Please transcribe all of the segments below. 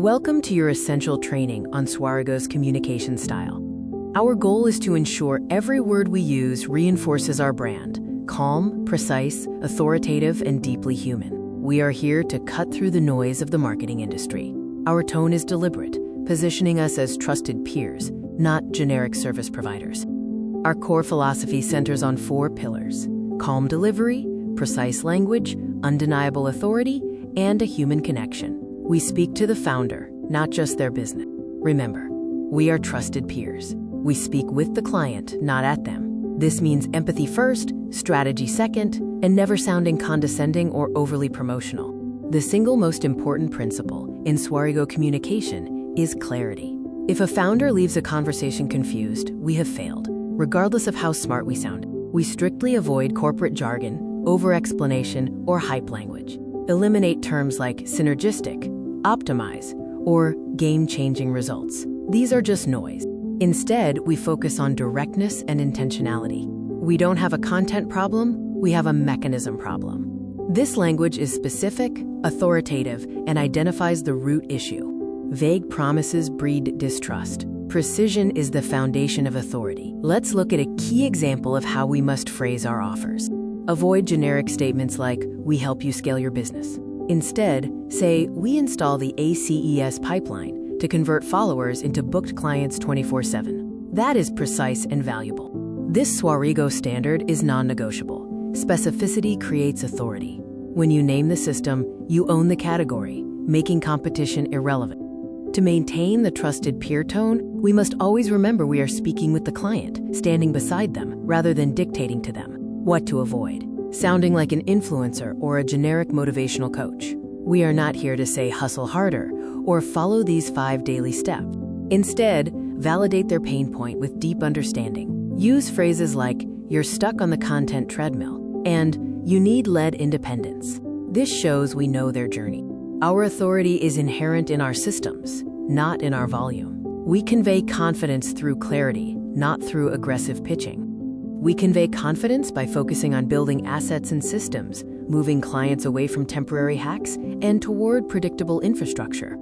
Welcome to your essential training on Swarigio's communication style. Our goal is to ensure every word we use reinforces our brand: calm, precise, authoritative, and deeply human. We are here to cut through the noise of the marketing industry. Our tone is deliberate, positioning us as trusted peers, not generic service providers. Our core philosophy centers on 4 pillars: calm delivery, precise language, undeniable authority, and a human connection. We speak to the founder, not just their business. Remember, we are trusted peers. We speak with the client, not at them. This means empathy first, strategy second, and never sounding condescending or overly promotional. The single most important principle in Swarigio communication is clarity. If a founder leaves a conversation confused, we have failed, regardless of how smart we sound. We strictly avoid corporate jargon, over-explanation, or hype language. Eliminate terms like synergistic, optimize, or game-changing results. These are just noise. Instead, we focus on directness and intentionality. We don't have a content problem, we have a mechanism problem. This language is specific, authoritative, and identifies the root issue. Vague promises breed distrust. Precision is the foundation of authority. Let's look at a key example of how we must phrase our offers. Avoid generic statements like, "We help you scale your business." Instead, say, "We install the ACES pipeline to convert followers into booked clients 24/7. That is precise and valuable. This Swarigio standard is non-negotiable. Specificity creates authority. When you name the system, you own the category, making competition irrelevant. To maintain the trusted peer tone, we must always remember we are speaking with the client, standing beside them, rather than dictating to them. What to avoid? Sounding like an influencer or a generic motivational coach. We are not here to say hustle harder or follow these 5 daily steps. Instead, validate their pain point with deep understanding. Use phrases like, "You're stuck on the content treadmill," and "You need lead independence." This shows we know their journey. Our authority is inherent in our systems, not in our volume. We convey confidence through clarity, not through aggressive pitching. We convey confidence by focusing on building assets and systems, moving clients away from temporary hacks and toward predictable infrastructure.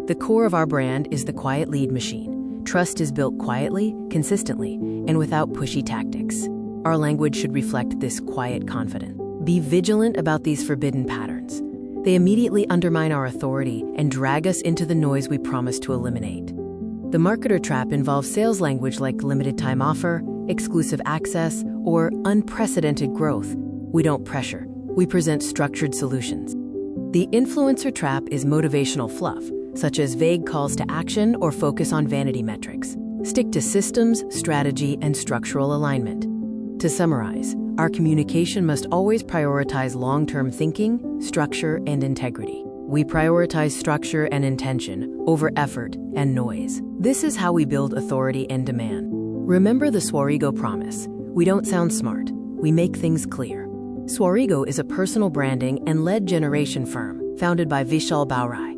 The core of our brand is the quiet lead machine. Trust is built quietly, consistently, and without pushy tactics. Our language should reflect this quiet confidence. Be vigilant about these forbidden patterns. They immediately undermine our authority and drag us into the noise we promise to eliminate. The marketer trap involves sales language like limited time offer, exclusive access, or unprecedented growth. We don't pressure, we present structured solutions. The influencer trap is motivational fluff, such as vague calls to action or focus on vanity metrics. Stick to systems, strategy, and structural alignment. To summarize, our communication must always prioritize long-term thinking, structure, and integrity. We prioritize structure and intention over effort and noise. This is how we build authority and demand. Remember the Swarigio promise. We don't sound smart. We make things clear. Swarigio is a personal branding and lead generation firm founded by Vishal Baurai.